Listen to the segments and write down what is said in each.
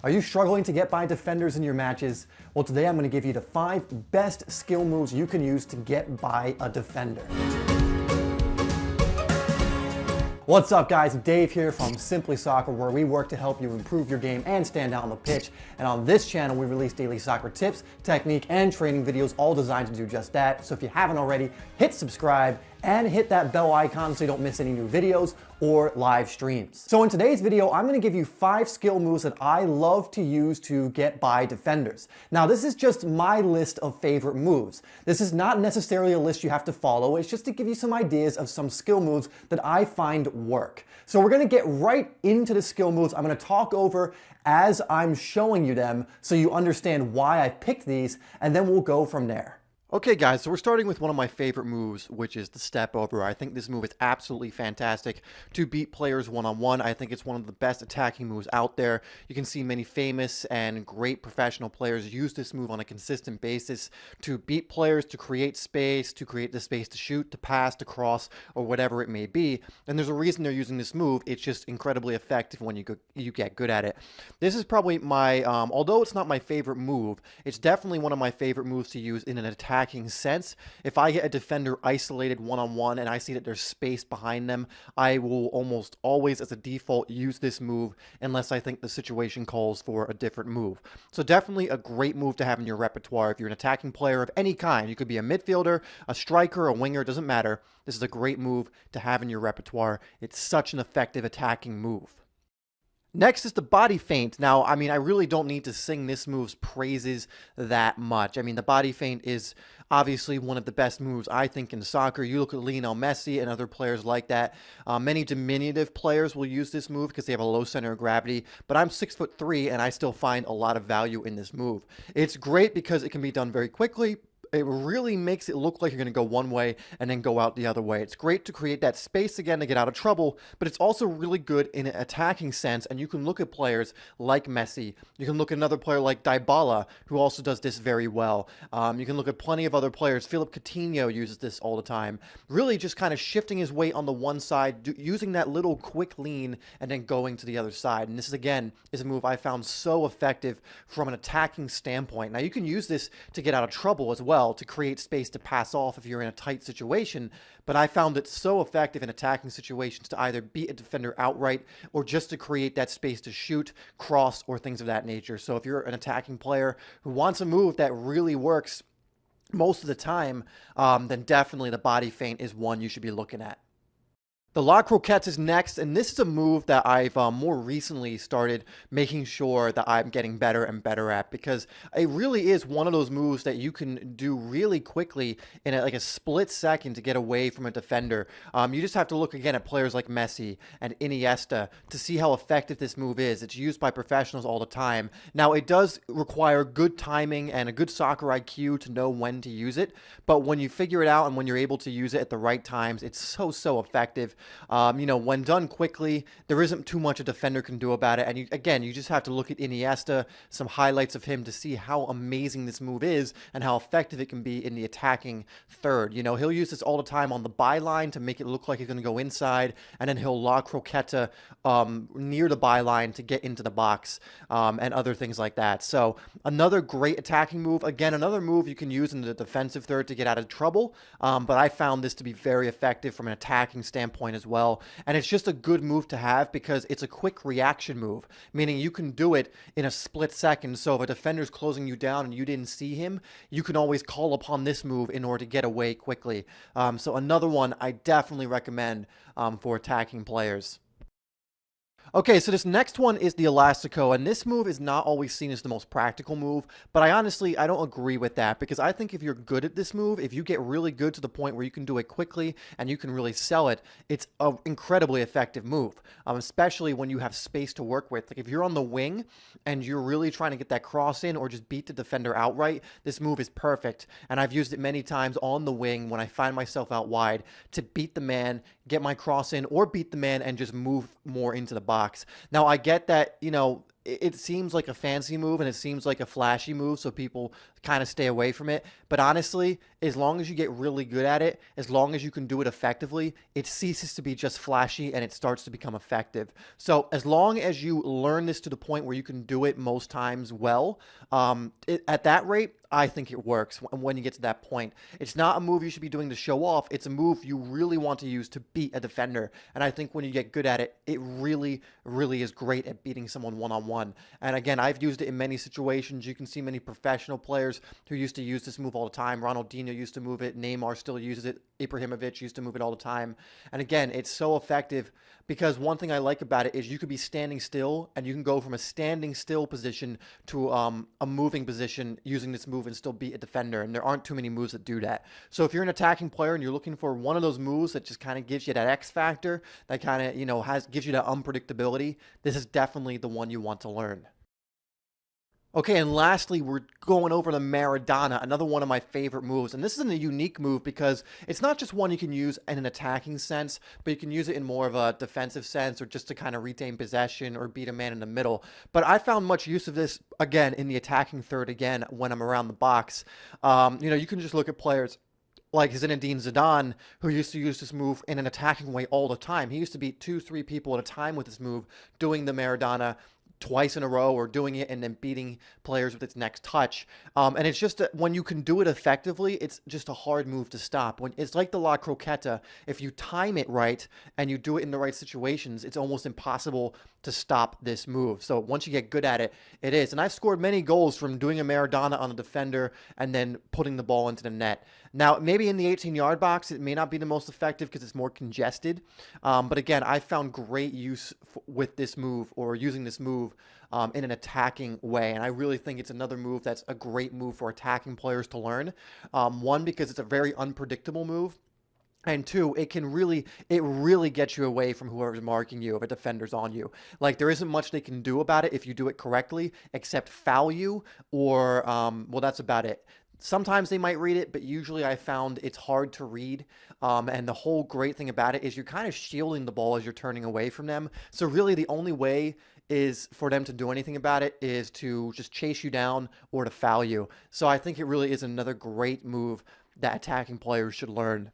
Are you struggling to get by defenders in your matches? Well, today I'm going to give you the 5 best skill moves you can use to get by a defender. What's up guys, Dave here from SimplySoccer, where we work to help you improve your game and stand out on the pitch. And on this channel, we release daily soccer tips, technique, and training videos, all designed to do just that. So if you haven't already, hit subscribe and hit that bell icon so you don't miss any new videos or live streams. So in today's video, I'm gonna give you 5 skill moves that I love to use to get by defenders. Now, this is just my list of favorite moves. This is not necessarily a list you have to follow. It's just to give you some ideas of some skill moves that I find work. So we're gonna get right into the skill moves. I'm gonna talk over as I'm showing you them so you understand why I picked these, and then we'll go from there. Okay guys, so we're starting with one of my favorite moves, which is the step over. I think this move is absolutely fantastic to beat players one-on-one. I think it's one of the best attacking moves out there. You can see many famous and great professional players use this move on a consistent basis to beat players, to create the space to shoot, to pass, to cross, or whatever it may be. And there's a reason they're using this move. It's just incredibly effective when you get good at it. This is probably my, although it's not my favorite move, it's definitely one of my favorite moves to use in an attacking sense. If I get a defender isolated one-on-one and I see that there's space behind them, I will almost always as a default use this move unless I think the situation calls for a different move. So definitely a great move to have in your repertoire if you're an attacking player of any kind. You could be a midfielder, a striker, a winger, it doesn't matter. This is a great move to have in your repertoire. It's such an effective attacking move. Next is the body feint. Now, I mean, I really don't need to sing this move's praises that much. I mean, the body feint is obviously one of the best moves, I think, in soccer. You look at Lionel Messi and other players like that. Many diminutive players will use this move because they have a low center of gravity, but I'm 6'3" and I still find a lot of value in this move. It's great because it can be done very quickly. It really makes it look like you're going to go one way and then go out the other way. It's great to create that space again to get out of trouble, but it's also really good in an attacking sense, and you can look at players like Messi. You can look at another player like Dybala, who also does this very well. You can look at plenty of other players. Philippe Coutinho uses this all the time. Really just kind of shifting his weight on the one side, using that little quick lean, and then going to the other side. And this, again, is a move I found so effective from an attacking standpoint. Now, you can use this to get out of trouble as well, to create space to pass off if you're in a tight situation, but I found it so effective in attacking situations to either beat a defender outright or just to create that space to shoot, cross, or things of that nature. So if you're an attacking player who wants a move that really works most of the time, then definitely the body feint is one you should be looking at. The La Croquette is next, and this is a move that I've more recently started making sure that I'm getting better and better at, because it really is one of those moves that you can do really quickly in like a split second to get away from a defender. You just have to look again at players like Messi and Iniesta to see how effective this move is. It's used by professionals all the time. Now, it does require good timing and a good soccer IQ to know when to use it, but when you figure it out and when you're able to use it at the right times, it's so effective. You know, when done quickly, there isn't too much a defender can do about it. And you just have to look at Iniesta, some highlights of him to see how amazing this move is and how effective it can be in the attacking third. You know, he'll use this all the time on the byline to make it look like he's going to go inside, and then he'll La Croquette near the byline to get into the box, and other things like that. So another great attacking move. Again, another move you can use in the defensive third to get out of trouble, but I found this to be very effective from an attacking standpoint as well. And it's just a good move to have because it's a quick reaction move, meaning you can do it in a split second. So if a defender's closing you down and you didn't see him, you can always call upon this move in order to get away quickly. So another one I definitely recommend for attacking players. Okay, so this next one is the Elastico, and this move is not always seen as the most practical move, but I don't agree with that, because I think if you're good at this move, if you get really good to the point where you can do it quickly and you can really sell it, it's an incredibly effective move, especially when you have space to work with. Like if you're on the wing and you're really trying to get that cross in or just beat the defender outright, this move is perfect, and I've used it many times on the wing when I find myself out wide to beat the man, get my cross in, or beat the man and just move more into the box. Now, I get that, you know, it seems like a fancy move and it seems like a flashy move, so people kind of stay away from it. But honestly, as long as you get really good at it, as long as you can do it effectively, it ceases to be just flashy and it starts to become effective. So as long as you learn this to the point where you can do it most times well, at that rate, I think it works when you get to that point. It's not a move you should be doing to show off. It's a move you really want to use to beat a defender. And I think when you get good at it, it really, really is great at beating someone one-on-one. And again, I've used it in many situations. You can see many professional players who used to use this move all the time. Ronaldinho used to move it. Neymar still uses it. Ibrahimovic used to move it all the time. And again, it's so effective because one thing I like about it is you could be standing still and you can go from a standing still position to a moving position using this move and still beat a defender. And there aren't too many moves that do that. So if you're an attacking player and you're looking for one of those moves that just kind of gives you that X factor, that kind of, gives you that unpredictability, this is definitely the one you want to learn. Okay, and lastly, we're going over the Maradona, another one of my favorite moves. And this is a unique move because it's not just one you can use in an attacking sense, but you can use it in more of a defensive sense or just to kind of retain possession or beat a man in the middle. But I found much use of this, again, in the attacking third, again, when I'm around the box. You can just look at players like Zinedine Zidane, who used to use this move in an attacking way all the time. He used to beat 2-3 people at a time with this move, doing the Maradona twice in a row or doing it and then beating players with its next touch. And it's just when you can do it effectively, it's just a hard move to stop. When it's like the La Croqueta, if you time it right and you do it in the right situations, it's almost impossible to stop this move. So once you get good at it, it is. And I've scored many goals from doing a Maradona on a defender and then putting the ball into the net. Now, maybe in the 18-yard box, it may not be the most effective because it's more congested. But again, I found great use with this move or using this move in an attacking way. And I really think it's another move that's a great move for attacking players to learn. One, because it's a very unpredictable move. And two, it really gets you away from whoever's marking you if a defender's on you. Like, there isn't much they can do about it if you do it correctly, except foul you or, well, that's about it. Sometimes they might read it, but usually I found it's hard to read. And the whole great thing about it is you're kind of shielding the ball as you're turning away from them. So really the only way is for them to do anything about it is to just chase you down or to foul you. So I think it really is another great move that attacking players should learn.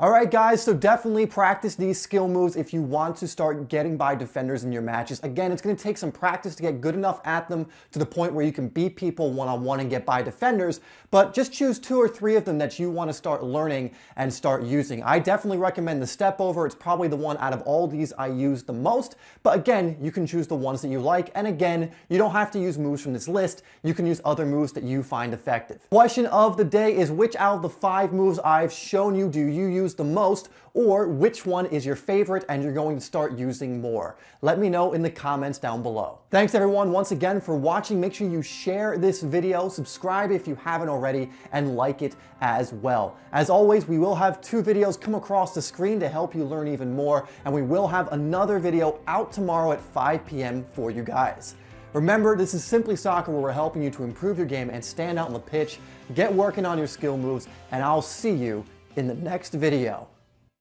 All right, guys, so definitely practice these skill moves if you want to start getting by defenders in your matches. Again, it's going to take some practice to get good enough at them to the point where you can beat people one-on-one and get by defenders, but just choose 2 or 3 of them that you want to start learning and start using. I definitely recommend the step over. It's probably the one out of all these I use the most, but again, you can choose the ones that you like, and again, you don't have to use moves from this list. You can use other moves that you find effective. Question of the day is, which out of the 5 moves I've shown you do you use the most, or which one is your favorite and you're going to start using more? Let me know in the comments down below. Thanks everyone once again for watching. Make sure you share this video, subscribe if you haven't already, and like it as well. As always, we will have 2 videos come across the screen to help you learn even more, and we will have another video out tomorrow at 5 p.m. for you guys. Remember, this is SimplySoccer, where we're helping you to improve your game and stand out on the pitch. Get working on your skill moves, and I'll see you in the next video.